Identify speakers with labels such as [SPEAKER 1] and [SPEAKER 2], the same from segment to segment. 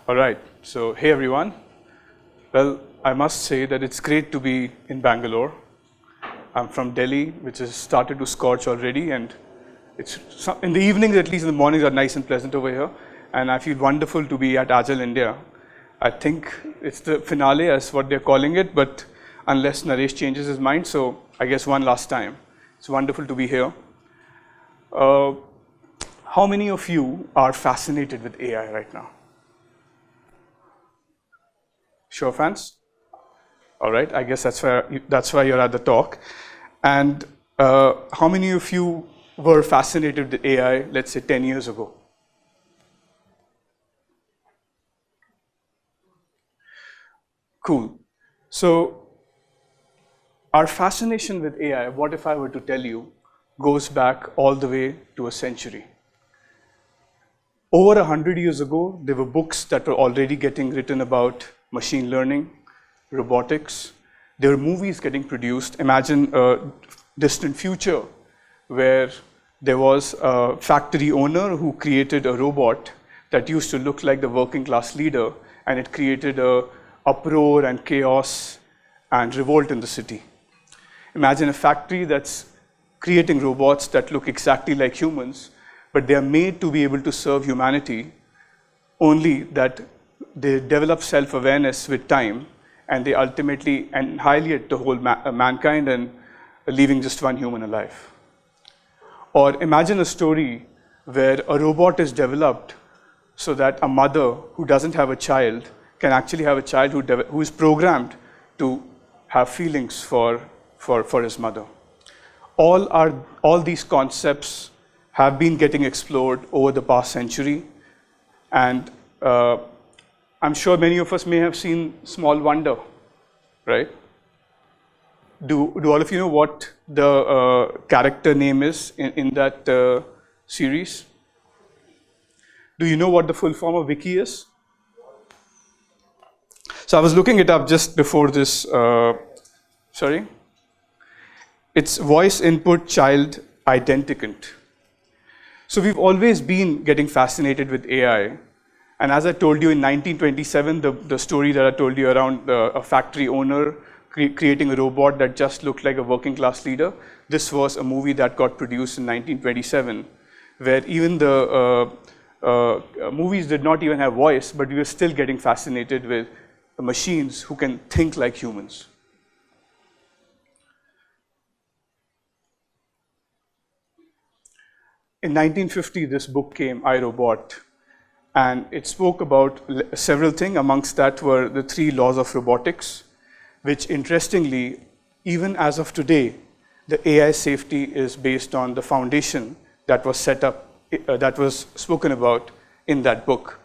[SPEAKER 1] All right, so hey everyone. Well, I must say that it's great to be in Bangalore. I'm from Delhi, which has started to scorch already, and in the evenings, at least in the mornings, are nice and pleasant over here. And I feel wonderful to be at Agile India. I think it's the finale, as what they're calling it, but unless Naresh changes his mind, so I guess one last time. It's wonderful to be here. How many of you are fascinated with AI right now? Show of hands? All right, I guess that's why you're at the talk. And how many of you were fascinated with AI, let's say 10 years ago? Cool. So our fascination with AI, what if I were to tell you, goes back all the way to a century. Over 100 years ago, there were books that were already getting written about machine learning, robotics. There were movies getting produced. Imagine a distant future where there was a factory owner who created a robot that used to look like the working class leader, and it created a uproar and chaos and revolt in the city. Imagine a factory that's creating robots that look exactly like humans, but they are made to be able to serve humanity, only that they develop self-awareness with time, and they ultimately annihilate the whole mankind and leaving just one human alive. Or imagine a story where a robot is developed so that a mother who doesn't have a child can actually have a child who is programmed to have feelings for his mother. All these concepts have been getting explored over the past century, and I'm sure many of us may have seen Small Wonder, right? Do all of you know what the character name is in that series? Do you know what the full form of Wiki is? So I was looking it up just before this, It's voice input child identicant. So we've always been getting fascinated with AI. And as I told you in 1927, the story that I told you around a factory owner creating a robot that just looked like a working class leader, this was a movie that got produced in 1927, where even the movies did not even have voice, but we were still getting fascinated with machines who can think like humans. In 1950, this book came, I, Robot, and it spoke about several things. Amongst that were the 3 laws of robotics, which interestingly, even as of today, the AI safety is based on the foundation that was set up, that was spoken about in that book,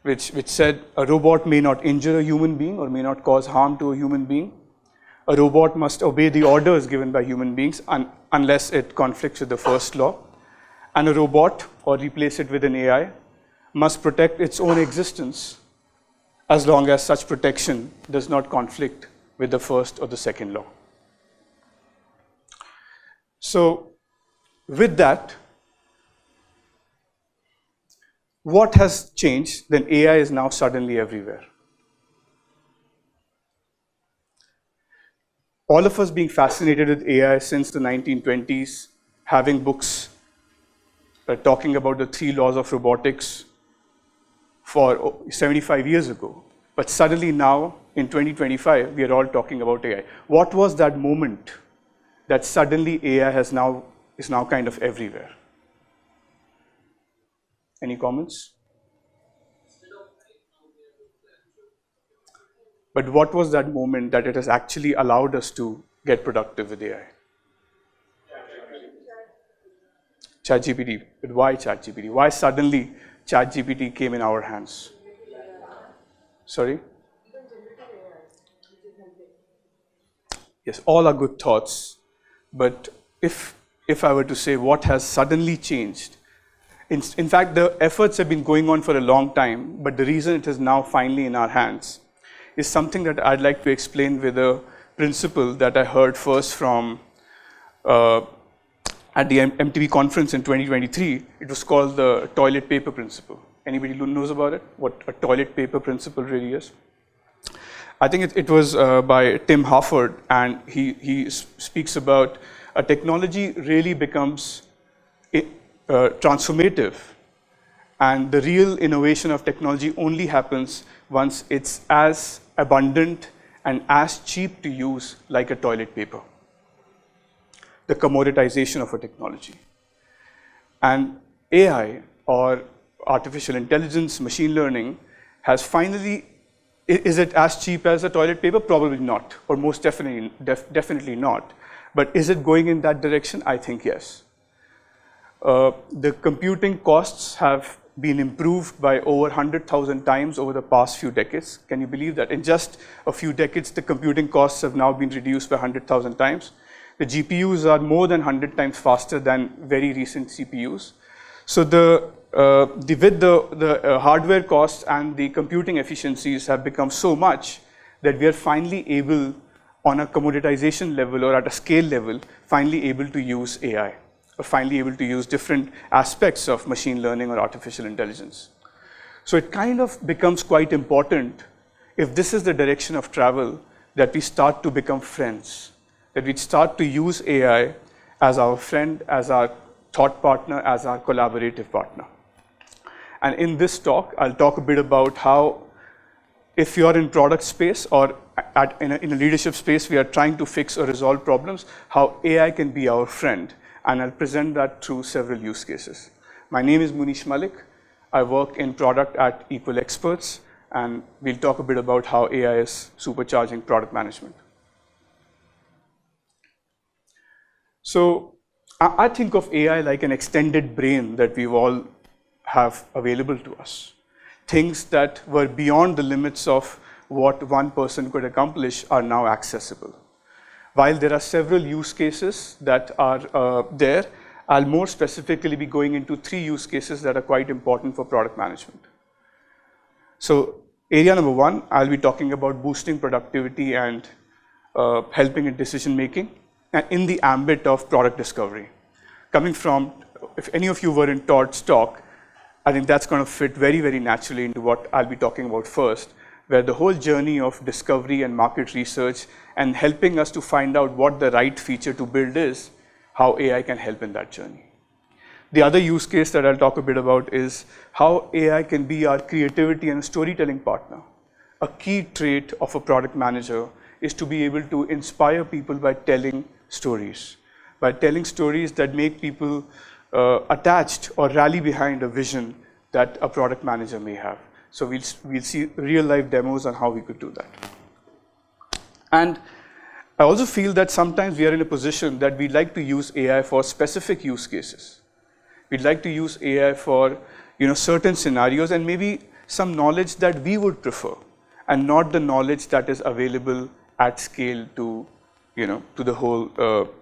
[SPEAKER 1] which said a robot may not injure a human being or may not cause harm to a human being. A robot must obey the orders given by human beings unless it conflicts with the first law. And a robot, or replace it with an AI, must protect its own existence as long as such protection does not conflict with the first or the second law. So with that, what has changed? Then AI is now suddenly everywhere. All of us being fascinated with AI since the 1920s, having books talking about the 3 laws of robotics for 75 years ago. But suddenly now, in 2025, we are all talking about AI. What was that moment that suddenly AI is now kind of everywhere? Any comments? But what was that moment that it has actually allowed us to get productive with AI? ChatGPT. But why ChatGPT? Why suddenly ChatGPT came in our hands? Sorry? Yes, all are good thoughts. But if I were to say what has suddenly changed, in fact, the efforts have been going on for a long time, but the reason it is now finally in our hands is something that I'd like to explain with a principle that I heard first from at the MTV conference in 2023. It was called the toilet paper principle. Anybody who knows about it? What a toilet paper principle really is? I think it was by Tim Harford, and he speaks about a technology really becomes transformative, and the real innovation of technology only happens once it's as abundant and as cheap to use like a toilet paper. The commoditization of a technology. And AI, or artificial intelligence, machine learning, has finally, is it as cheap as a toilet paper? Probably not, or most definitely not. But is it going in that direction? I think yes. The computing costs have been improved by over 100,000 times over the past few decades. Can you believe that? In just a few decades, the computing costs have now been reduced by 100,000 times. The GPUs are more than 100 times faster than very recent CPUs. So with the hardware costs and the computing efficiencies have become so much that we are finally able, on a commoditization level or at a scale level, finally able to use AI, or finally able to use different aspects of machine learning or artificial intelligence. So it kind of becomes quite important, if this is the direction of travel, that we start to become friends, that we start to use AI as our friend, as our thought partner, as our collaborative partner. And in this talk, I'll talk a bit about how, if you're in product space or in a leadership space, we are trying to fix or resolve problems, how AI can be our friend. And I'll present that through several use cases. My name is Munish Malik. I work in product at Equal Experts, and we'll talk a bit about how AI is supercharging product management. So I think of AI like an extended brain that we all have available to us. Things that were beyond the limits of what one person could accomplish are now accessible. While there are several use cases that are there, I'll more specifically be going into 3 use cases that are quite important for product management. So area number 1, I'll be talking about boosting productivity and helping in decision making, and in the ambit of product discovery. Coming from, if any of you were in Todd's talk, I think that's going to fit very, very naturally into what I'll be talking about first, where the whole journey of discovery and market research and helping us to find out what the right feature to build is, how AI can help in that journey. The other use case that I'll talk a bit about is how AI can be our creativity and storytelling partner. A key trait of a product manager is to be able to inspire people by telling stories that make people attached or rally behind a vision that a product manager may have. So we'll see real life demos on how we could do that. And I also feel that sometimes we are in a position that we'd like to use AI for specific use cases. We'd like to use AI for certain scenarios and maybe some knowledge that we would prefer, and not the knowledge that is available at scale to the whole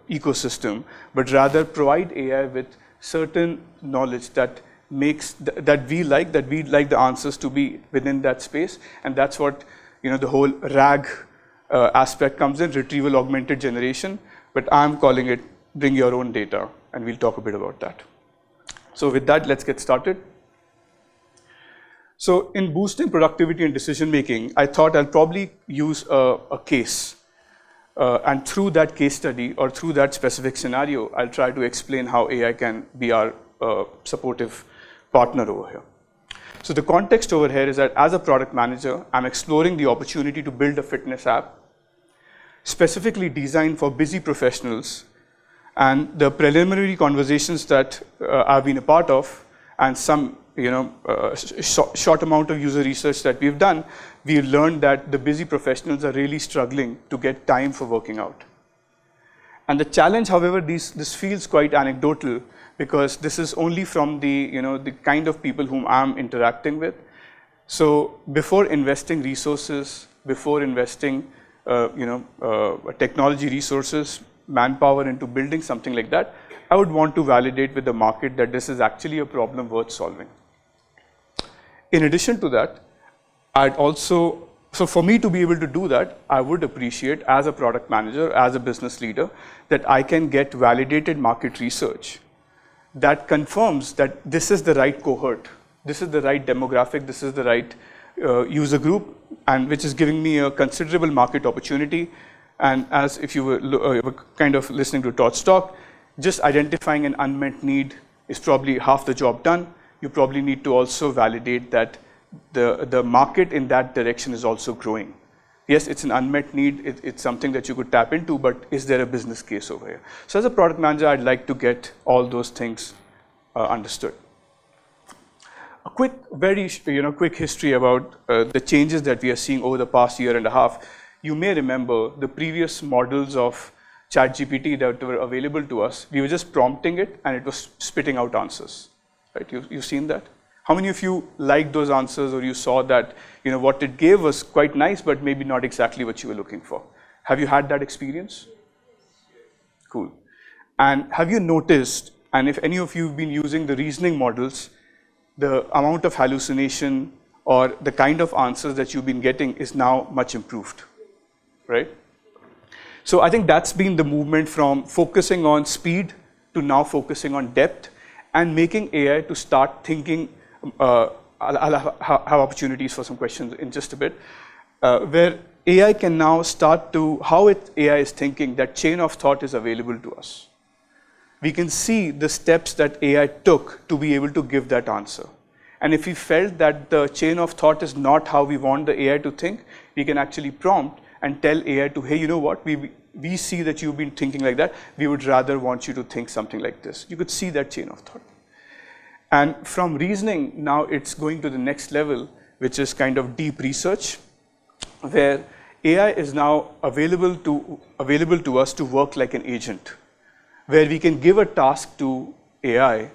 [SPEAKER 1] ecosystem, but rather provide AI with certain knowledge that we'd like the answers to be within that space. And that's what the whole RAG aspect comes in, retrieval augmented generation, but I'm calling it bring your own data, and we'll talk a bit about that. So with that, let's get started. So in boosting productivity and decision making, I thought I'll probably use a case, and through that case study or through that specific scenario, I'll try to explain how AI can be our supportive partner over here. So the context over here is that as a product manager, I'm exploring the opportunity to build a fitness app specifically designed for busy professionals. And the preliminary conversations that I've been a part of, and some short amount of user research that we've done, we've learned that the busy professionals are really struggling to get time for working out. And the challenge, however, this feels quite anecdotal, because this is only from the kind of people whom I'm interacting with. So before investing resources, before investing technology resources, manpower into building something like that, I would want to validate with the market that this is actually a problem worth solving. In addition to that, so for me to be able to do that, I would appreciate, as a product manager, as a business leader, that I can get validated market research that confirms that this is the right cohort this is the right demographic, this is the right user group, and which is giving me a considerable market opportunity. And as if you were kind of listening to Todd's talk, just identifying an unmet need is probably half the job done. You probably need to also validate that the market in that direction is also growing. Yes, it's an unmet need, it's something that you could tap into, but is there a business case over here? So as a product manager, I'd like to get all those things understood. A quick, very quick history about the changes that we are seeing over the past year and a half. You may remember the previous models of ChatGPT that were available to us. We were just prompting it, and it was spitting out answers. Right? You've seen that? How many of you liked those answers, or you saw that what it gave was quite nice, but maybe not exactly what you were looking for? Have you had that experience? Cool. And have you noticed, and if any of you have been using the reasoning models, the amount of hallucination or the kind of answers that you've been getting is now much improved, right? So I think that's been the movement from focusing on speed to now focusing on depth and making AI to start thinking. I'll have opportunities for some questions in just a bit, where AI can now start to, how AI is thinking, that chain of thought is available to us. We can see the steps that AI took to be able to give that answer. And if we felt that the chain of thought is not how we want the AI to think, we can actually prompt and tell AI to, hey, you know what, we see that you've been thinking like that, we would rather want you to think something like this. You could see that chain of thought. And from reasoning, now it's going to the next level, which is kind of deep research, where AI is now available to us to work like an agent, where we can give a task to AI,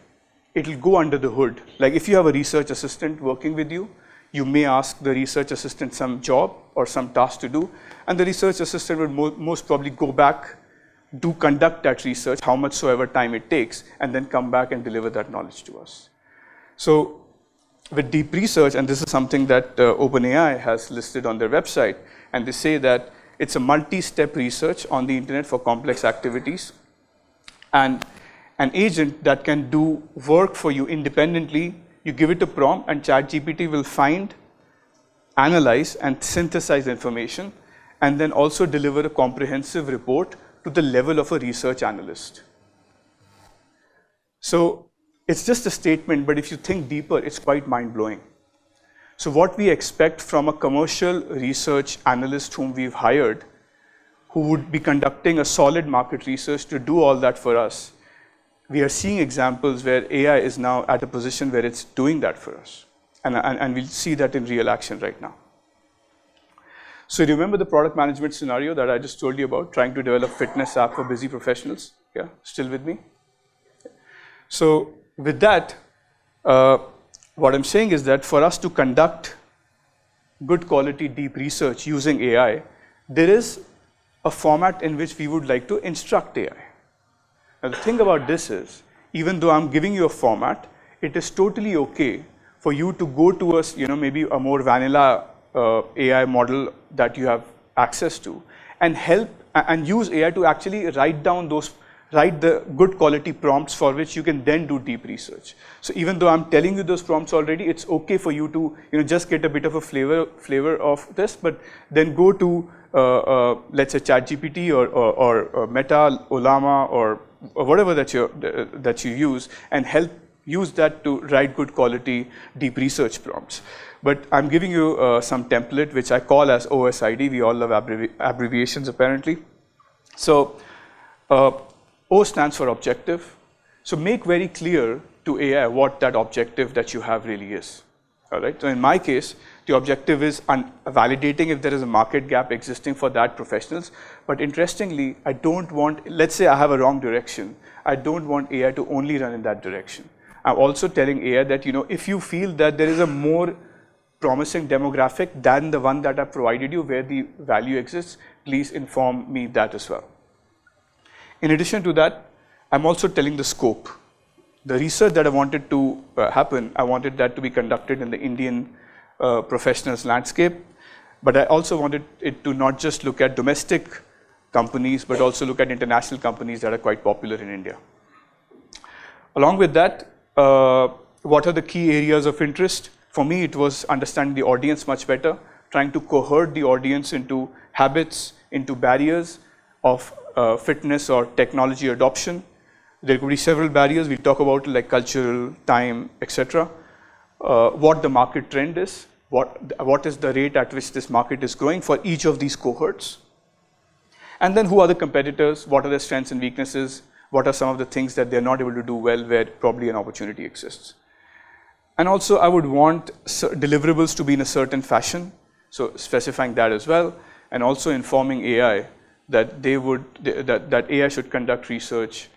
[SPEAKER 1] it'll go under the hood. Like if you have a research assistant working with you, you may ask the research assistant some job or some task to do, and the research assistant will most probably go back, conduct that research, how much soever time it takes, and then come back and deliver that knowledge to us. So with deep research, and this is something that OpenAI has listed on their website, and they say that it's a multi-step research on the internet for complex activities, and an agent that can do work for you independently. You give it a prompt, and ChatGPT will find, analyze, and synthesize information, and then also deliver a comprehensive report to the level of a research analyst. So it's just a statement, but if you think deeper, it's quite mind-blowing. So what we expect from a commercial research analyst whom we've hired, who would be conducting a solid market research to do all that for us, we are seeing examples where AI is now at a position where it's doing that for us. And we'll see that in real action right now. So you remember the product management scenario that I just told you about, trying to develop fitness app for busy professionals? Yeah, still with me? So with that, what I'm saying is that for us to conduct good quality deep research using AI, there is a format in which we would like to instruct AI. Now the thing about this is, even though I'm giving you a format, it is totally okay for you to go to a, maybe a more vanilla AI model that you have access to, and help and use AI to actually write the good quality prompts for which you can then do deep research. So even though I'm telling you those prompts already, it's okay for you to just get a bit of a flavor of this, but then go to let's say ChatGPT or Meta, Olama, or whatever that you use, and help use that to write good quality deep research prompts. But I'm giving you some template which I call as OSID. We all love abbreviations apparently. So O stands for objective. So make very clear to AI what that objective that you have really is. All right. So in my case, the objective is validating if there is a market gap existing for that professionals. But interestingly, I don't want, let's say I have a wrong direction. I don't want AI to only run in that direction. I'm also telling AI that, if you feel that there is a more promising demographic than the one that I provided you where the value exists, please inform me that as well. In addition to that, I'm also telling the scope. The research that I wanted to happen, I wanted that to be conducted in the Indian professionals landscape, but I also wanted it to not just look at domestic companies, but also look at international companies that are quite popular in India. Along with that, What are the key areas of interest? For me, it was understanding the audience much better, trying to cohort the audience into habits, into barriers of fitness or technology adoption. There could be several barriers. We'll talk about like cultural, time, etc. What the market trend is, what is the rate at which this market is growing for each of these cohorts. And then who are the competitors, what are their strengths and weaknesses, what are some of the things that they're not able to do well where probably an opportunity exists. And also I would want deliverables to be in a certain fashion, so specifying that as well, and also informing AI that that AI should conduct research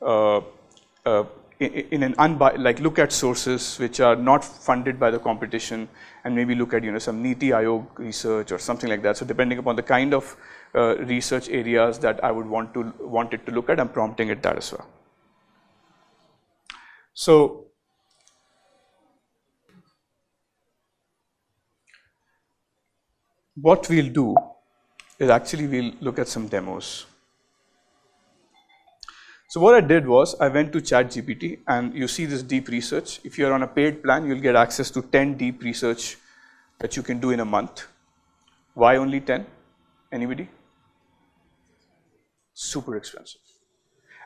[SPEAKER 1] in an like look at sources which are not funded by the competition, and maybe look at some Niti Aayog research or something like that. So depending upon the kind of research areas that I would want it to look at, I'm prompting it that as well. So what we'll do is actually we'll look at some demos. So what I did was I went to ChatGPT, and you see this deep research. If you're on a paid plan, you'll get access to 10 deep research that you can do in a month. Why only 10? Anybody? Super expensive.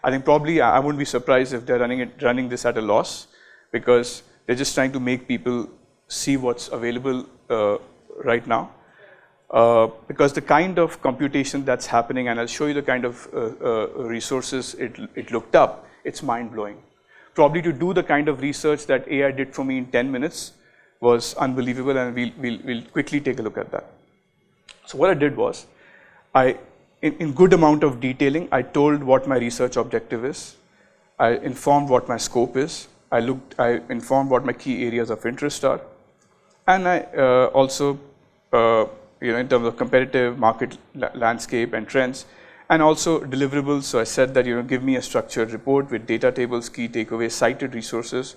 [SPEAKER 1] I think probably I wouldn't be surprised if they're running this at a loss, because they're just trying to make people see what's available right now. Because the kind of computation that's happening, and I'll show you the kind of resources it looked up, it's mind-blowing. Probably to do the kind of research that AI did for me in 10 minutes was unbelievable, and we'll quickly take a look at that. So what I did was, in good amount of detailing, I told what my research objective is, I informed what my scope is, I informed what my key areas of interest are, and I also in terms of competitive market landscape and trends, and also deliverables. So I said that give me a structured report with data tables, key takeaways, cited resources,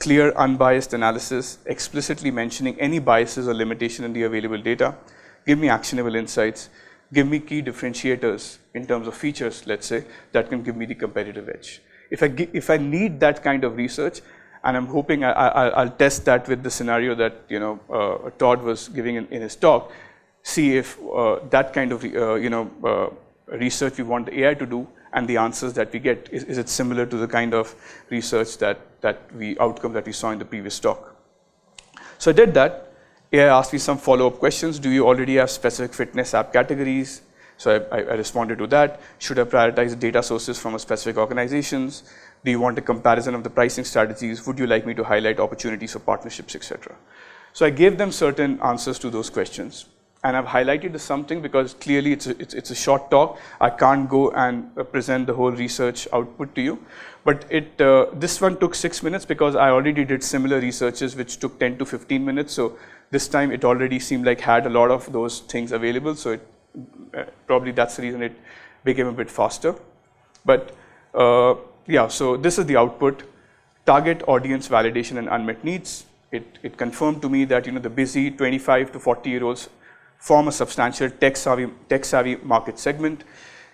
[SPEAKER 1] clear unbiased analysis, explicitly mentioning any biases or limitation in the available data, give me actionable insights, give me key differentiators in terms of features, let's say, that can give me the competitive edge. If I need that kind of research, and I'm hoping I'll test that with the scenario that Todd was giving in his talk, see if that kind of research we want the AI to do, and the answers that we get, is it similar to the kind of research outcome that we saw in the previous talk. So I did that. AI asked me some follow-up questions. Do you already have specific fitness app categories? So I responded to that. Should I prioritize data sources from a specific organizations? Do you want a comparison of the pricing strategies? Would you like me to highlight opportunities for partnerships, etc.? So I gave them certain answers to those questions. And I've highlighted something because clearly it's a short talk. I can't go and present the whole research output to you. But this one took 6 minutes because I already did similar researches which took 10 to 15 minutes. So this time it already seemed like had a lot of those things available. So probably that's the reason it became a bit faster. But yeah, so this is the output. Target audience validation and unmet needs. It confirmed to me that the busy 25 to 40-year-olds form a substantial tech-savvy market segment.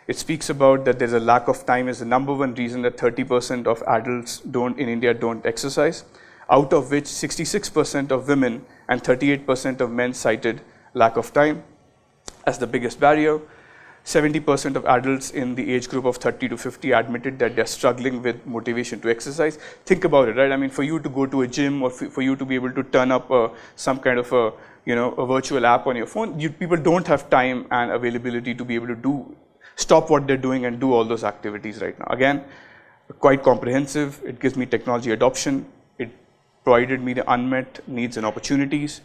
[SPEAKER 1] It speaks about that there's a lack of time is the number one reason that 30% of adults in India don't exercise, out of which 66% of women and 38% of men cited lack of time as the biggest barrier. 70% of adults in the age group of 30 to 50 admitted that they're struggling with motivation to exercise. Think about it, right? I mean, for you to go to a gym or for you to be able to turn up some kind of a virtual app on your phone, people don't have time and availability to be able to stop what they're doing and do all those activities right now. Again, quite comprehensive. It gives me technology adoption. It provided me the unmet needs and opportunities.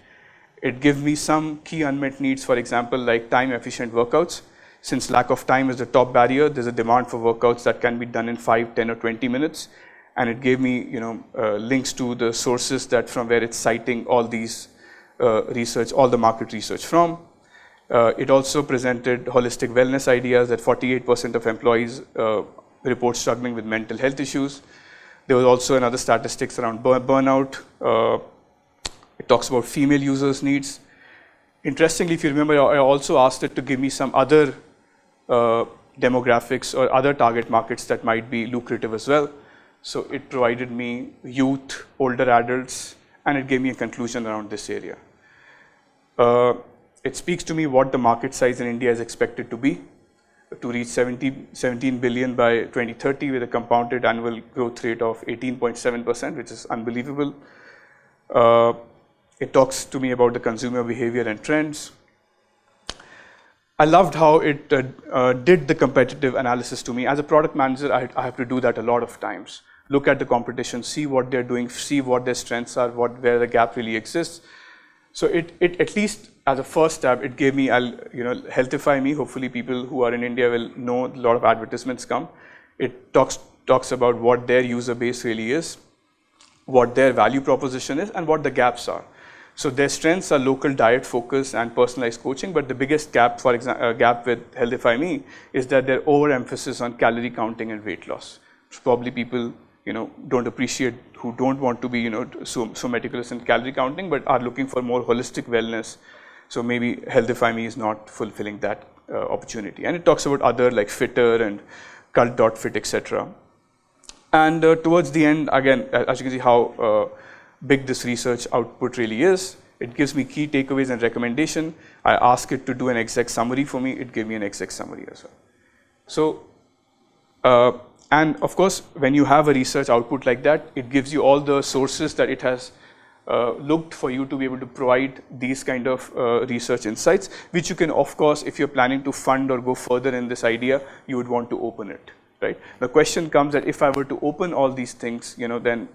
[SPEAKER 1] It gives me some key unmet needs, for example, like time-efficient workouts. Since lack of time is the top barrier, there's a demand for workouts that can be done in 5, 10, or 20 minutes. And it gave me links to the sources from where it's citing all these research, all the market research from. It also presented holistic wellness ideas that 48% of employees report struggling with mental health issues. There was also another statistics around burnout. It talks about female users' needs. Interestingly, if you remember, I also asked it to give me some other demographics or other target markets that might be lucrative as well. So it provided me youth, older adults, and it gave me a conclusion around this area. It speaks to me what the market size in India is expected to be, to reach 17 billion by 2030 with a compounded annual growth rate of 18.7%, which is unbelievable. It talks to me about the consumer behavior and trends. I loved how it did the competitive analysis to me. As a product manager, I have to do that a lot of times. Look at the competition, see what they're doing, see what their strengths are, where the gap really exists. So it at least as a first step, it gave me, Healthify Me. Hopefully people who are in India will know a lot of advertisements come. It talks about what their user base really is, what their value proposition is, and what the gaps are. So their strengths are local diet focus and personalized coaching, but the biggest gap, for example, gap with Healthify Me is that their overemphasis on calorie counting and weight loss. So probably people, don't appreciate, who don't want to be, so meticulous in calorie counting, but are looking for more holistic wellness. So maybe Healthify Me is not fulfilling that opportunity. And it talks about other like Fitter and Cult.fit, etc. And towards the end, again, as you can see how big this research output really is. It gives me key takeaways and recommendation. I ask it to do an exec summary for me. It gave me an exec summary as well. So, and of course, when you have a research output like that, it gives you all the sources that it has looked for you to be able to provide these kind of research insights, which you can, of course, if you're planning to fund or go further in this idea, you would want to open it, right? The question comes that if I were to open all these things, then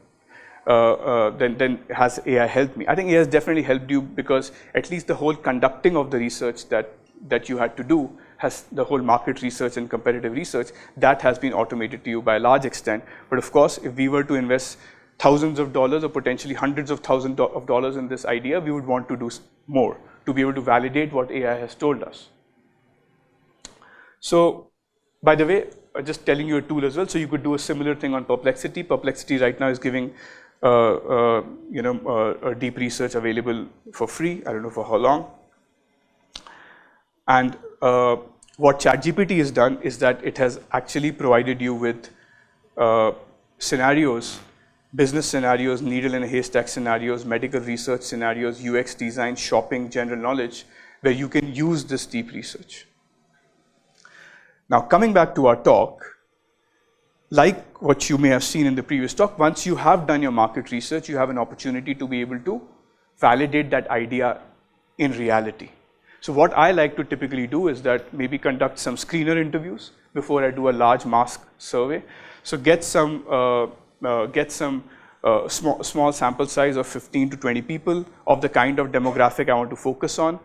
[SPEAKER 1] has AI helped me? I think AI has definitely helped you, because at least the whole conducting of the research that you had to do, has the whole market research and competitive research, that has been automated to you by a large extent. But of course, if we were to invest thousands of dollars or potentially hundreds of thousands of dollars in this idea, we would want to do more to be able to validate what AI has told us. So, by the way, just telling you a tool as well, so you could do a similar thing on Perplexity. Perplexity right now is giving a deep research available for free. I don't know for how long. And what ChatGPT has done is that it has actually provided you with scenarios, business scenarios, needle in a haystack scenarios, medical research scenarios, UX design, shopping, general knowledge, where you can use this deep research. Now, coming back to our talk, like what you may have seen in the previous talk, once you have done your market research, you have an opportunity to be able to validate that idea in reality. So what I like to typically do is that maybe conduct some screener interviews before I do a large mass survey. So get some small sample size of 15 to 20 people of the kind of demographic I want to focus on,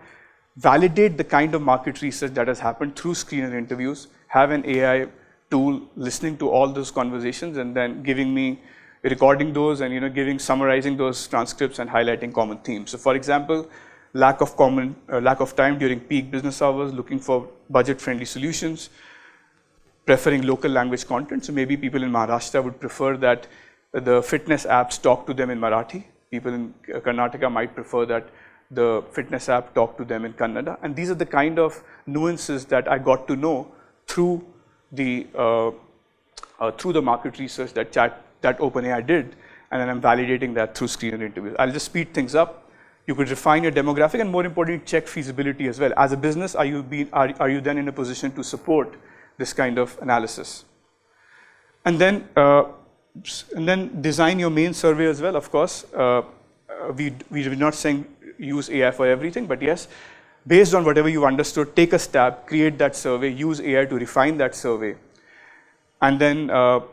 [SPEAKER 1] validate the kind of market research that has happened through screener interviews, have an AI tool listening to all those conversations and then recording those and summarizing those transcripts and highlighting common themes. So for example, lack of time during peak business hours, looking for budget-friendly solutions, preferring local language content. So maybe people in Maharashtra would prefer that the fitness apps talk to them in Marathi. People in Karnataka might prefer that the fitness app talk to them in Kannada. And these are the kind of nuances that I got to know through the market research that OpenAI did, and then I'm validating that through screener interviews. I'll just speed things up. You could refine your demographic and more importantly, check feasibility as well. As a business, are you then in a position to support this kind of analysis? And then design your main survey as well, of course. We're not saying use AI for everything, but yes, based on whatever you've understood, take a stab, create that survey, use AI to refine that survey. And then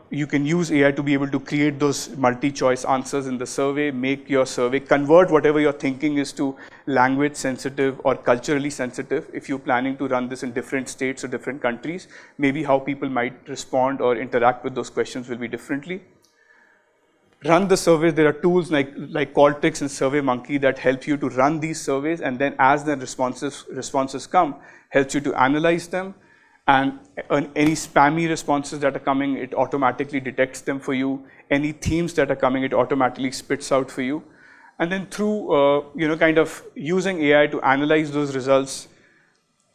[SPEAKER 1] you can use AI to be able to create those multi-choice answers in the survey, make your survey, convert whatever you're thinking is to language sensitive or culturally sensitive. If you're planning to run this in different states or different countries, maybe how people might respond or interact with those questions will be differently. Run the surveys. There are tools like Qualtrics and SurveyMonkey that help you to run these surveys, and then as the responses come, helps you to analyze them. And any spammy responses that are coming, it automatically detects them for you. Any themes that are coming, it automatically spits out for you. And then through kind of using AI to analyze those results.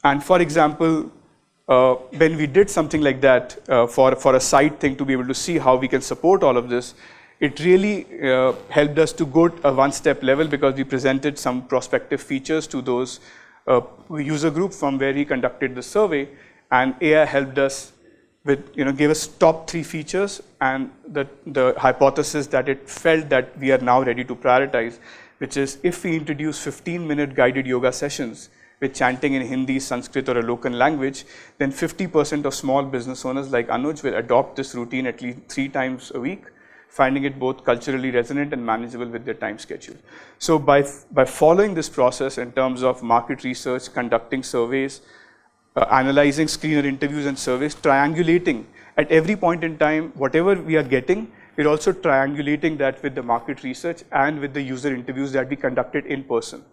[SPEAKER 1] And for example, when we did something like that for a side thing to be able to see how we can support all of this, it really helped us to go a one-step level because we presented some prospective features to those user group from where we conducted the survey, and AI helped us with, gave us top 3 features and the hypothesis that it felt that we are now ready to prioritize, which is if we introduce 15-minute guided yoga sessions with chanting in Hindi, Sanskrit, or a local language, then 50% of small business owners like Anuj will adopt this routine at least 3 times a week, finding it both culturally resonant and manageable with their time schedule. So by following this process in terms of market research, conducting surveys, analyzing screener interviews and surveys, triangulating at every point in time, whatever we are getting, we're also triangulating that with the market research and with the user interviews that we conducted in person.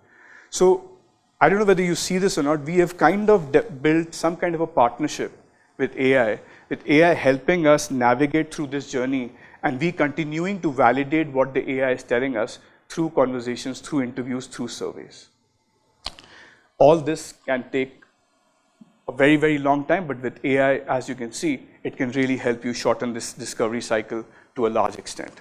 [SPEAKER 1] So I don't know whether you see this or not, we have kind of built some kind of a partnership with AI helping us navigate through this journey, and we continuing to validate what the AI is telling us through conversations, through interviews, through surveys. All this can take a very, very long time, but with AI, as you can see, it can really help you shorten this discovery cycle to a large extent.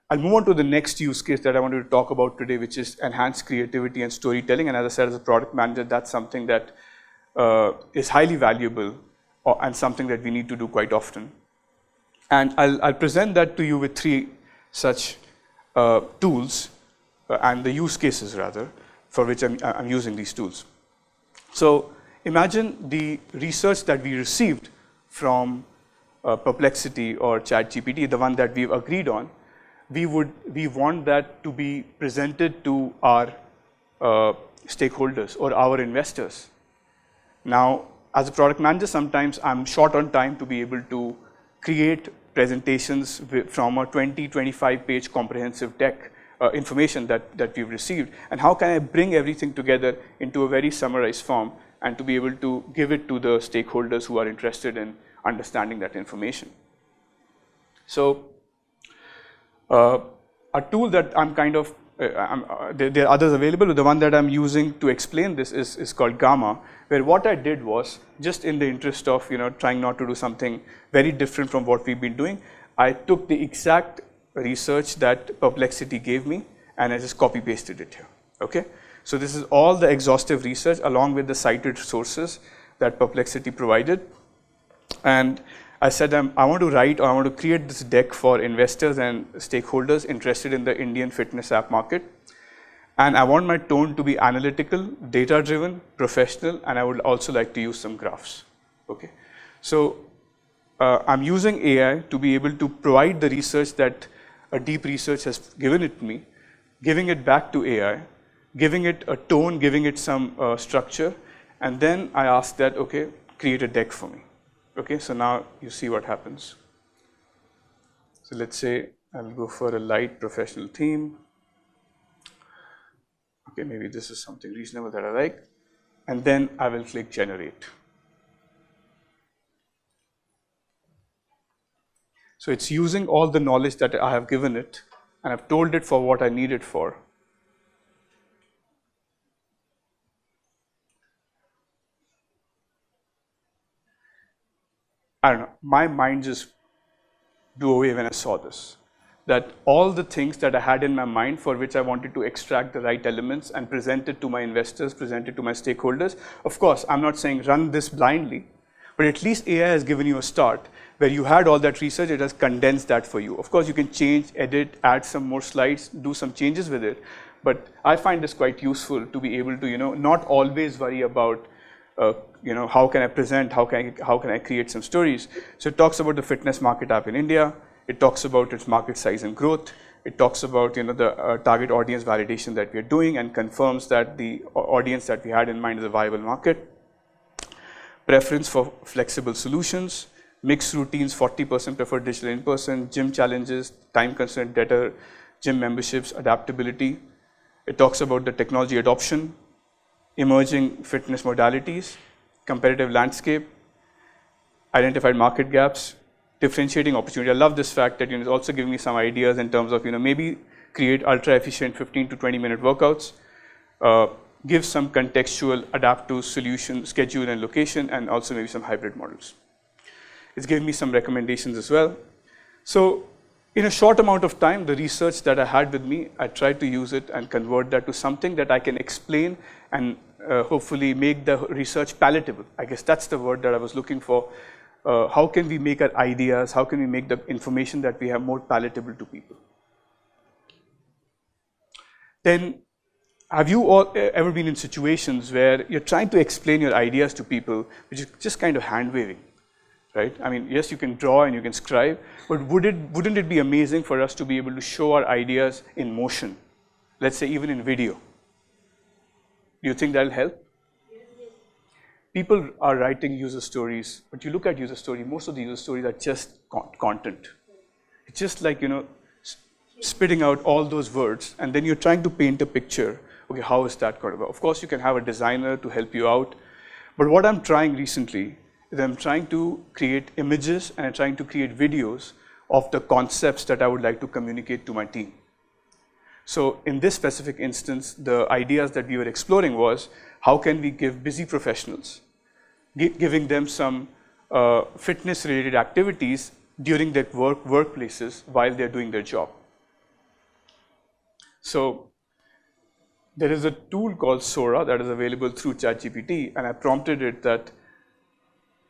[SPEAKER 1] I'll move on to the next use case that I wanted to talk about today, which is enhanced creativity and storytelling. And as I said, as a product manager, that's something that is highly valuable and something that we need to do quite often. And I'll present that to you with 3 such tools and the use cases, rather, for which I'm using these tools. So imagine the research that we received from Perplexity or ChatGPT, the one that we've agreed on. We want that to be presented to our stakeholders or our investors. Now, as a product manager, sometimes I'm short on time to be able to create presentations from a 20-25 page comprehensive deck information that we've received, and how can I bring everything together into a very summarized form and to be able to give it to the stakeholders who are interested in understanding that information. So a tool that I'm kind of, there are others available, but the one that I'm using to explain this is called Gamma, where what I did was, just in the interest of trying not to do something very different from what we've been doing, I took the exact research that Perplexity gave me and I just copy pasted it here. Okay, so this is all the exhaustive research along with the cited sources that Perplexity provided, and I said I want to create this deck for investors and stakeholders interested in the Indian fitness app market, and I want my tone to be analytical, data driven, professional, and I would also like to use some graphs. Okay, so I'm using AI to be able to provide the research that a deep research has given it me, giving it back to AI, giving it a tone, giving it some structure, and then I ask that, okay, create a deck for me. Okay, so now you see what happens. So let's say I'll go for a light professional theme. Okay, maybe this is something reasonable that I like, and then I will click generate. So it's using all the knowledge that I have given it, and I've told it for what I need it for. I don't know, my mind just blew away when I saw this. That all the things that I had in my mind for which I wanted to extract the right elements and present it to my investors, present it to my stakeholders. Of course, I'm not saying run this blindly, but at least AI has given you a start where you had all that research, it has condensed that for you. Of course, you can change, edit, add some more slides, do some changes with it. But I find this quite useful to be able to, not always worry about, how can I present, how can I create some stories. So it talks about the fitness market app in India. It talks about its market size and growth. It talks about, the target audience validation that we are doing and confirms that the audience that we had in mind is a viable market. Preference for flexible solutions. Mixed routines, 40% prefer digital in-person, gym challenges, time constraint, data, gym memberships, adaptability. It talks about the technology adoption, emerging fitness modalities, competitive landscape, identified market gaps, differentiating opportunity. I love this fact that it's also giving me some ideas in terms of maybe create ultra efficient 15 to 20 minute workouts, give some contextual, adapt to solution, schedule and location, and also maybe some hybrid models. It's given me some recommendations as well. So in a short amount of time, the research that I had with me, I tried to use it and convert that to something that I can explain and hopefully make the research palatable. I guess that's the word that I was looking for. How can we make our ideas, how can we make the information that we have more palatable to people? Then, have you all ever been in situations where you're trying to explain your ideas to people, which is just kind of hand-waving, right? I mean, yes, you can draw and you can scribe, but wouldn't it be amazing for us to be able to show our ideas in motion? Let's say even in video. Do you think that'll help? People are writing user stories, but you look at user story, most of the user stories are just content. It's just like, spitting out all those words, and then you're trying to paint a picture. Okay, how is that going to go? Of course, you can have a designer to help you out, but what I'm trying recently is I'm trying to create images and I'm trying to create videos of the concepts that I would like to communicate to my team. So in this specific instance, the ideas that we were exploring was, how can we give busy professionals, giving them some fitness-related activities during their workplaces while they're doing their job. So there is a tool called Sora that is available through ChatGPT, and I prompted it that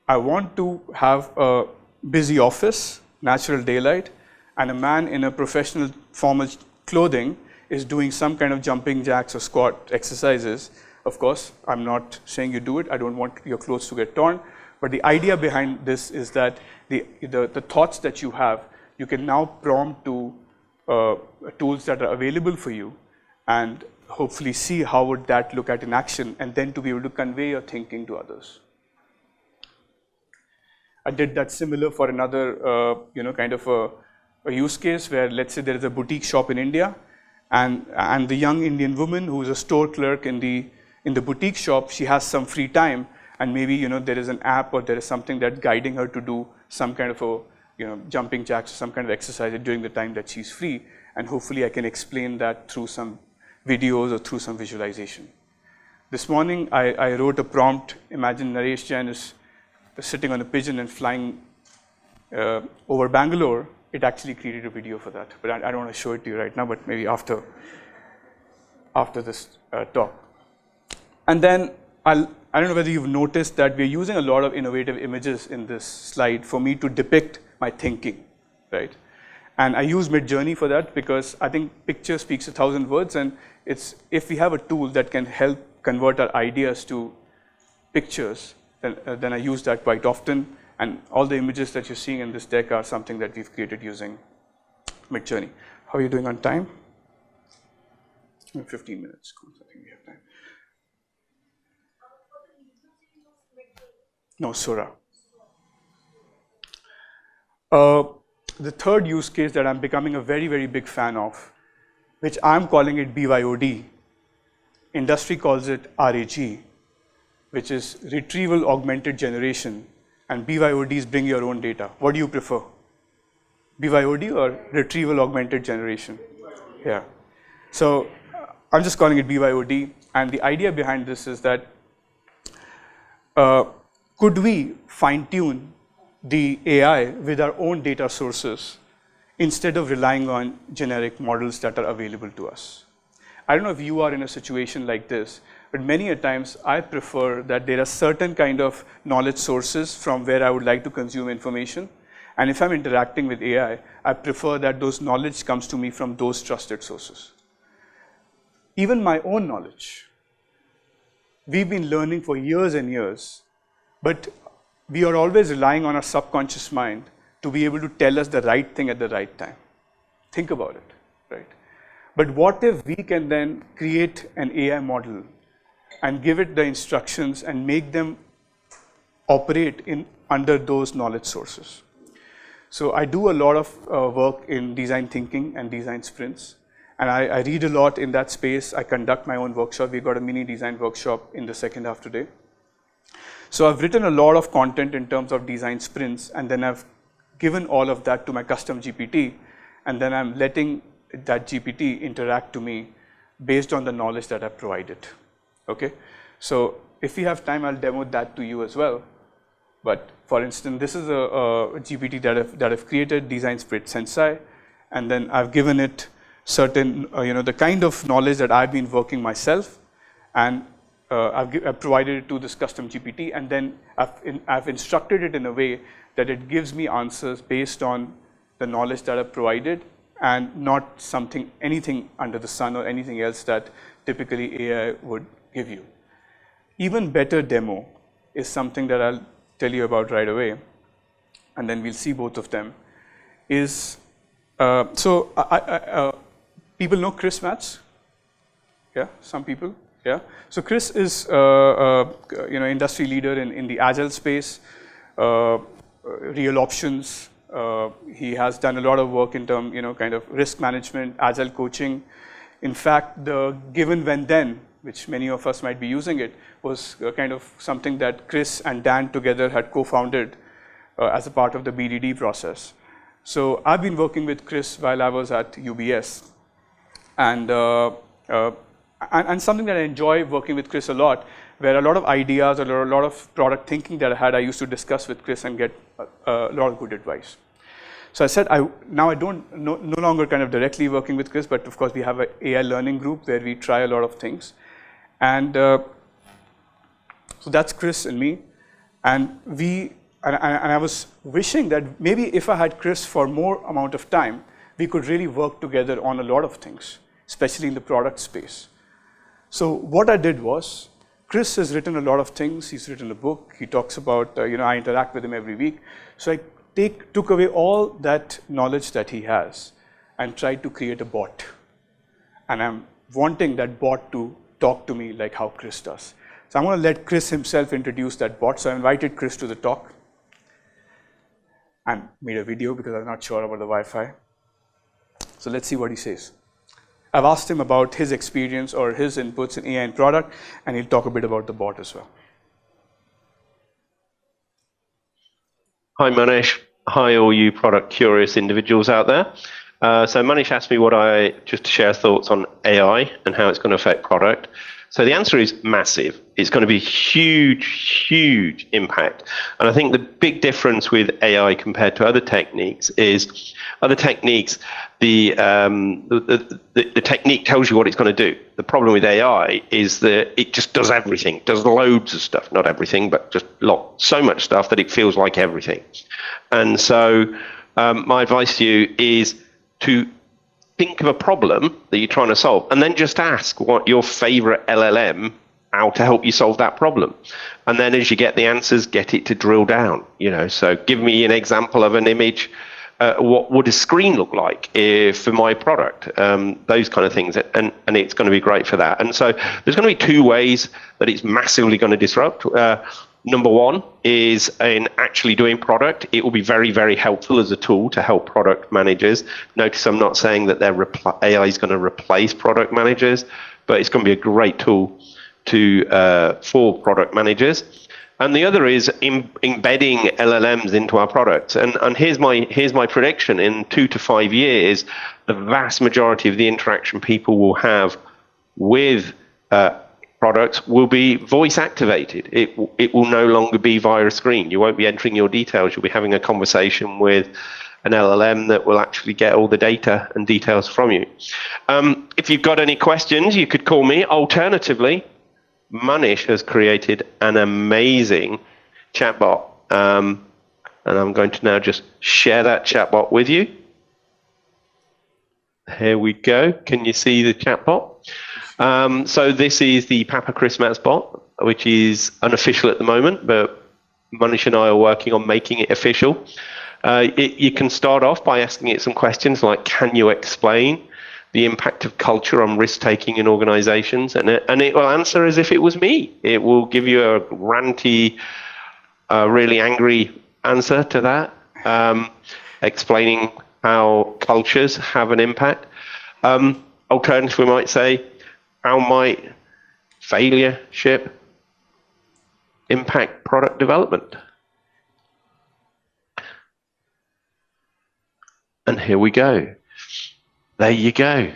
[SPEAKER 1] I want to have a busy office, natural daylight, and a man in a professional formal clothing is doing some kind of jumping jacks or squat exercises. Of course, I'm not saying you do it. I don't want your clothes to get torn. But the idea behind this is that the thoughts that you have, you can now prompt to tools that are available for you and hopefully see how would that look at in action, and then to be able to convey your thinking to others. I did that similar for another, kind of a use case where, let's say there is a boutique shop in India, and the young Indian woman who is a store clerk in the boutique shop, she has some free time, and maybe there is an app or there is something that's guiding her to do some kind of a jumping jacks or some kind of exercise during the time that she's free, and hopefully I can explain that through some videos or through some visualization. This morning I wrote a prompt. Imagine Naresh Jain is sitting on a pigeon and flying over Bangalore. It actually created a video for that, but I don't want to show it to you right now, but maybe after this talk. And then I don't know whether you've noticed that we're using a lot of innovative images in this slide for me to depict my thinking, right? And I use Midjourney for that because I think picture speaks 1,000 words, and if we have a tool that can help convert our ideas to pictures, then I use that quite often. And all the images that you're seeing in this deck are something that we've created using Midjourney. How are you doing on time? 15 minutes. Cool. I think we have time. No, Sora. The third use case that I'm becoming a very, very big fan of, which I'm calling it BYOD, industry calls it RAG, which is retrieval augmented generation, and BYOD is bring your own data. What do you prefer? BYOD or retrieval augmented generation? Yeah. So I'm just calling it BYOD, and the idea behind this is that could we fine-tune the AI with our own data sources instead of relying on generic models that are available to us? I don't know if you are in a situation like this, but many a times I prefer that there are certain kind of knowledge sources from where I would like to consume information. And if I'm interacting with AI, I prefer that those knowledge comes to me from those trusted sources. Even my own knowledge, we've been learning for years and years, but we are always relying on our subconscious mind to be able to tell us the right thing at the right time. Think about it, right? But what if we can then create an AI model and give it the instructions and make them operate under those knowledge sources? So I do a lot of work in design thinking and design sprints, and I read a lot in that space. I conduct my own workshop. We've got a mini design workshop in the second half today. So I've written a lot of content in terms of design sprints, and then I've given all of that to my custom GPT, and then I'm letting that GPT interact to me based on the knowledge that I've provided. Okay, so if we have time, I'll demo that to you as well. But for instance, this is a GPT that I've created, Design Sprint Sensei, and then I've given it certain, the kind of knowledge that I've been working myself, and I've provided it to this custom GPT, and then I've instructed it in a way that it gives me answers based on the knowledge that I've provided, and not anything under the sun or anything else that typically AI would give you. Even better demo is something that I'll tell you about right away, and then we'll see both of them. People know Chris Matz? Yeah, some people. Yeah. So Chris is industry leader in the Agile space, real options. He has done a lot of work in terms, kind of risk management, Agile coaching. In fact, the given when then, which many of us might be using it, was kind of something that Chris and Dan together had co-founded as a part of the BDD process. So I've been working with Chris while I was at UBS. And something that I enjoy working with Chris a lot, where a lot of ideas or a lot of product thinking that I had, I used to discuss with Chris and get a lot of good advice. So I said, now I don't no longer kind of directly working with Chris, but of course we have an AI learning group where we try a lot of things. And so that's Chris and me. And I was wishing that maybe if I had Chris for more amount of time, we could really work together on a lot of things, especially in the product space. So what I did was, Chris has written a lot of things. He's written a book. He talks about, I interact with him every week. So I took away all that knowledge that he has and tried to create a bot. And I'm wanting that bot to talk to me like how Chris does. So I'm going to let Chris himself introduce that bot. So I invited Chris to the talk and made a video because I'm not sure about the Wi-Fi. So let's see what he says. I've asked him about his experience or his inputs in AI and product, and he'll talk a bit about the bot as well.
[SPEAKER 2] Hi, Munish. Hi, all you product curious individuals out there. So Munish asked me just to share thoughts on AI and how it's going to affect product. So the answer is massive. It's going to be huge impact. And I think the big difference with AI compared to other techniques is other techniques, the technique tells you what it's going to do. The problem with AI is that it just does everything, does loads of stuff, not everything, but just so much stuff that it feels like everything. And so my advice to you is to think of a problem that you're trying to solve, and then just ask what your favorite LLM how to help you solve that problem. And then as you get the answers, get it to drill down. So give me an example of an image. What would a screen look like for my product? Those kind of things, and it's going to be great for that. And so there's going to be two ways that it's massively going to disrupt. Number one is in actually doing product. It will be very helpful as a tool to help product managers. Notice I'm not saying that AI is going to replace product managers, but it's going to be a great tool for product managers. And the other is embedding LLMs into our products. And here's my prediction: in 2 to 5 years, the vast majority of the interaction people will have with products will be voice activated. It will no longer be via a screen. You won't be entering your details. You'll be having a conversation with an LLM that will actually get all the data and details from you. If you've got any questions, you could call me. Alternatively, Munish has created an amazing chatbot. And I'm going to now just share that chatbot with you. Here we go. Can you see the chatbot? So this is the Papa Chris Matz bot, which is unofficial at the moment, but Munish and I are working on making it official. You can start off by asking it some questions like, can you explain the impact of culture on risk-taking in organizations? And it will answer as if it was me. It will give you a ranty, really angry answer to that, explaining how cultures have an impact. Alternatively, we might say, how might failureship impact product development? And here we go. There you go.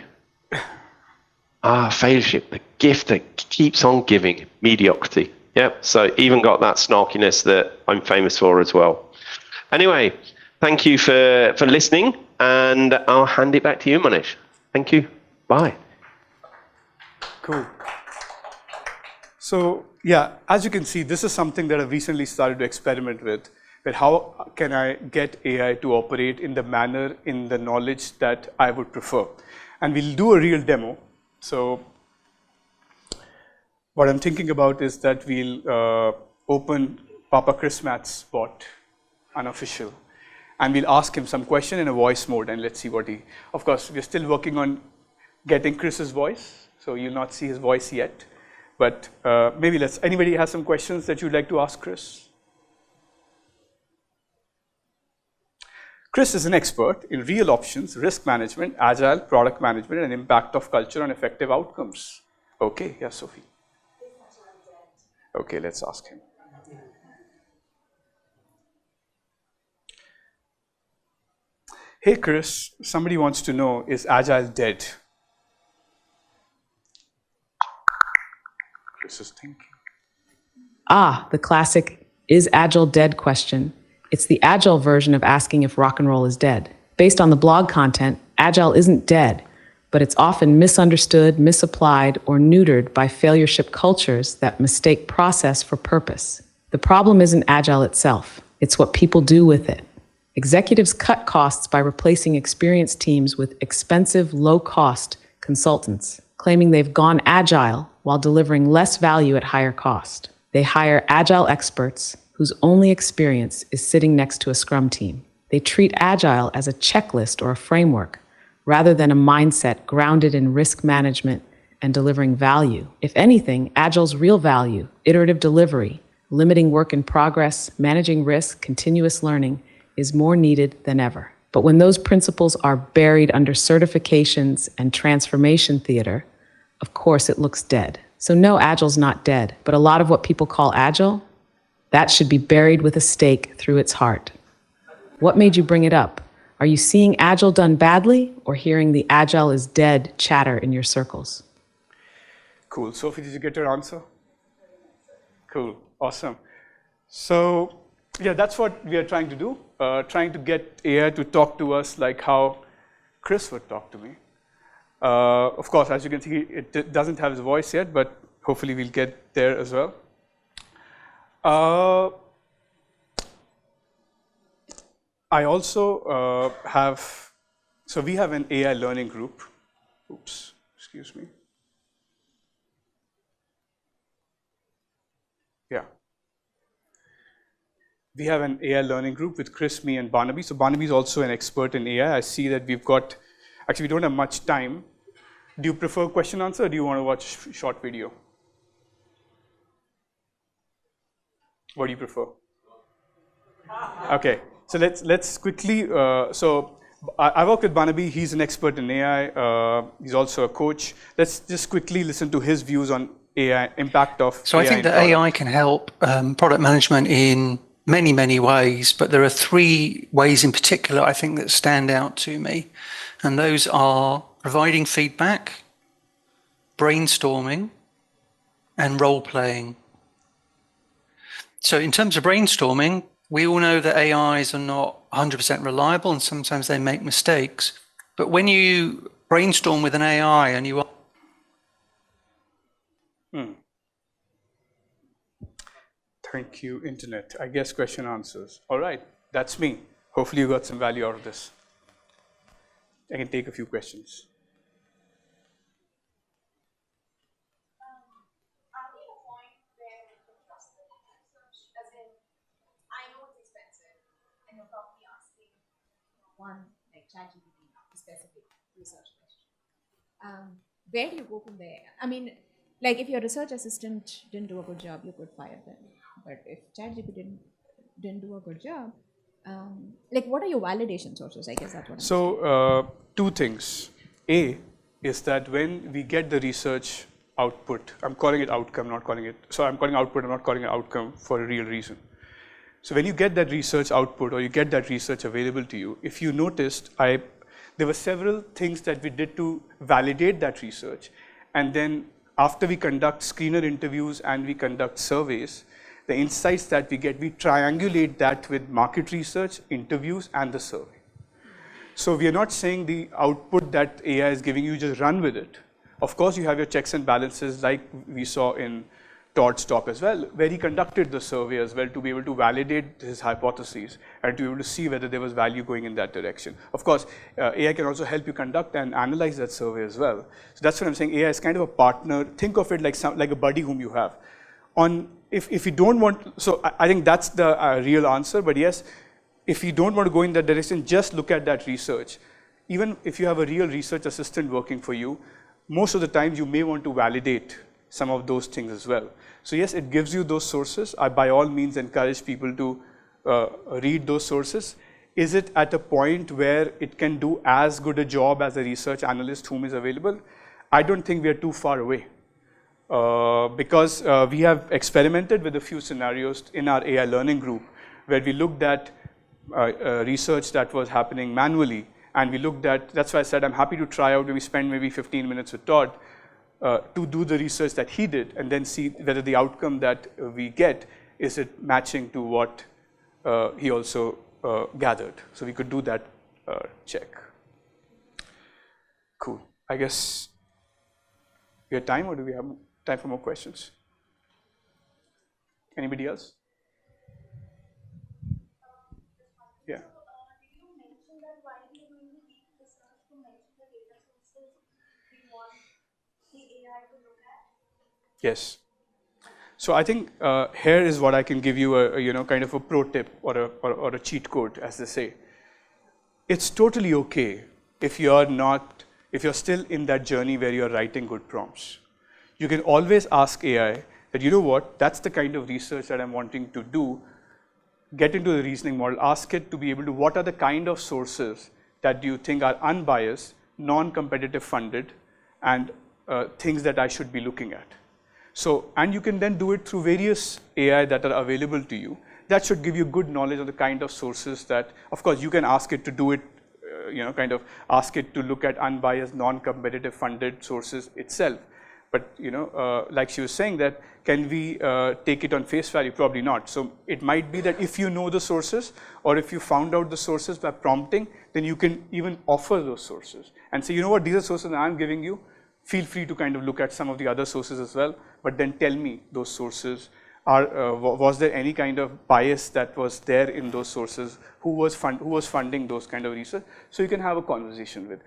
[SPEAKER 2] Failureship, the gift that keeps on giving, mediocrity. Yep. So even got that snarkiness that I'm famous for as well. Anyway, thank you for listening, and I'll hand it back to you, Munish. Thank you. Bye.
[SPEAKER 1] Cool. So yeah, as you can see, this is something that I've recently started to experiment with. But how can I get AI to operate in the manner, in the knowledge that I would prefer? And we'll do a real demo. So what I'm thinking about is that we'll open Papa Chris Matt's bot, unofficial, and we'll ask him some question in a voice mode, and let's see what he, of course, we're still working on getting Chris's voice, so you'll not see his voice yet. But maybe anybody has some questions that you'd like to ask Chris? Chris is an expert in real options, risk management, agile, product management, and impact of culture on effective outcomes. Okay, yeah, Sophie. Okay, let's ask him. Hey, Chris, somebody wants to know, is Agile dead? Chris is thinking.
[SPEAKER 3] The classic, is Agile dead question. It's the Agile version of asking if rock and roll is dead. Based on the blog content, Agile isn't dead, but it's often misunderstood, misapplied, or neutered by failureship cultures that mistake process for purpose. The problem isn't Agile itself, it's what people do with it. Executives cut costs by replacing experienced teams with expensive, low-cost consultants, claiming they've gone Agile while delivering less value at higher cost. They hire Agile experts whose only experience is sitting next to a Scrum team. They treat Agile as a checklist or a framework, rather than a mindset grounded in risk management and delivering value. If anything, Agile's real value, iterative delivery, limiting work in progress, managing risk, continuous learning, is more needed than ever. But when those principles are buried under certifications and transformation theater, of course it looks dead. So no, Agile's not dead, but a lot of what people call Agile, that should be buried with a stake through its heart. What made you bring it up? Are you seeing Agile done badly or hearing the Agile is dead chatter in your circles?
[SPEAKER 1] Cool. Sophie, did you get your answer? Cool. Awesome. So yeah, that's what we are trying to do, trying to get AI to talk to us like how Chris would talk to me. Of course, as you can see, it doesn't have his voice yet, but hopefully we'll get there as well. I also we have an AI learning group. Oops, excuse me. Yeah. We have an AI learning group with Chris, me, and Barnaby. So Barnaby is also an expert in AI. I see that we've got, actually we don't have much time. Do you prefer question answer or do you want to watch short video? What do you prefer? Okay, so let's quickly, I work with Barnaby, he's an expert in AI, he's also a coach. Let's just quickly listen to his views on AI, impact of
[SPEAKER 4] So
[SPEAKER 1] AI
[SPEAKER 4] I think that AI can help product management in many, many ways, but there are three ways in particular I think that stand out to me. And those are providing feedback, brainstorming, and role-playing. So in terms of brainstorming, we all know that AIs are not 100% reliable and sometimes they make mistakes. But when you brainstorm with an AI and you
[SPEAKER 1] Thank you, Internet. I guess question answers. All right, that's me. Hopefully you got some value out of this. I can take a few questions.
[SPEAKER 5] Are we at a point where we can trust the research? As in, I know it's expensive, and you're probably asking one, like ChatGPT, a specific research question. Where do you go from there? I mean, like if your research assistant didn't do a good job, you could fire them. But if ChatGPT didn't do a good job, like what are your validation sources? I guess that's what I'm saying.
[SPEAKER 1] Two things. A is that when we get the research output, I'm calling it outcome, not calling it, so I'm calling output, I'm not calling it outcome for a real reason. So when you get that research output or you get that research available to you, if you noticed, there were several things that we did to validate that research, And then after we conduct screener interviews and we conduct surveys, the insights that we get, we triangulate that with market research, interviews, and the survey. So we are not saying the output that AI is giving you, just run with it. Of course, you have your checks and balances like we saw in Todd's talk as well, where he conducted the survey as well to be able to validate his hypotheses and to be able to see whether there was value going in that direction. Of course, AI can also help you conduct and analyze that survey as well. So that's what I'm saying. AI is kind of a partner. Think of it like a buddy whom you have. If you don't want, so I think that's the real answer. But yes, if you don't want to go in that direction, just look at that research. Even if you have a real research assistant working for you, most of the times you may want to validate some of those things as well. So yes, it gives you those sources. I by all means encourage people to read those sources. Is it at a point where it can do as good a job as a research analyst whom is available? I don't think we are too far away. Because we have experimented with a few scenarios in our AI learning group where we looked at research that was happening manually, and we looked at, that's why I said I'm happy to try out, we spend maybe 15 minutes with Todd to do the research that he did and then see whether the outcome that we get, is it matching to what he also gathered. So we could do that check. Cool. I guess we have time, or do we have time for more questions? Anybody else? Yeah.
[SPEAKER 5] Did you mention that while we are doing the deep research to mention the data sources we want the AI to look at?
[SPEAKER 1] Yes. So I think here is what I can give you a kind of a pro tip or a cheat code, as they say. It's totally okay if you're still in that journey where you're writing good prompts. You can always ask AI that, you know what, that's the kind of research that I'm wanting to do. Get into the reasoning model, ask it to be able to, what are the kind of sources that you think are unbiased, non-competitive funded, and things that I should be looking at. So, and you can then do it through various AI that are available to you. That should give you good knowledge of the kind of sources that, of course, you can ask it to do it, kind of ask it to look at unbiased, non-competitive funded sources itself. But, like she was saying that, can we take it on face value? Probably not. So it might be that if you know the sources, or if you found out the sources by prompting, then you can even offer those sources and say, you know what, these are sources that I'm giving you. Feel free to kind of look at some of the other sources as well, but then tell me those sources. Was there any kind of bias that was there in those sources? Who was funding those kind of research? So you can have a conversation with.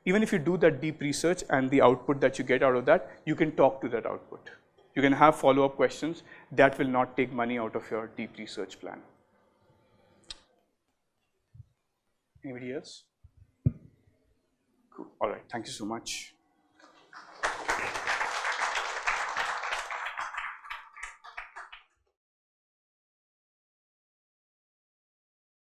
[SPEAKER 1] Even if you do that deep research and the output that you get out of that, you can talk to that output. You can have follow-up questions that will not take money out of your deep research plan. Anybody else? Cool. All right. Thank you so much.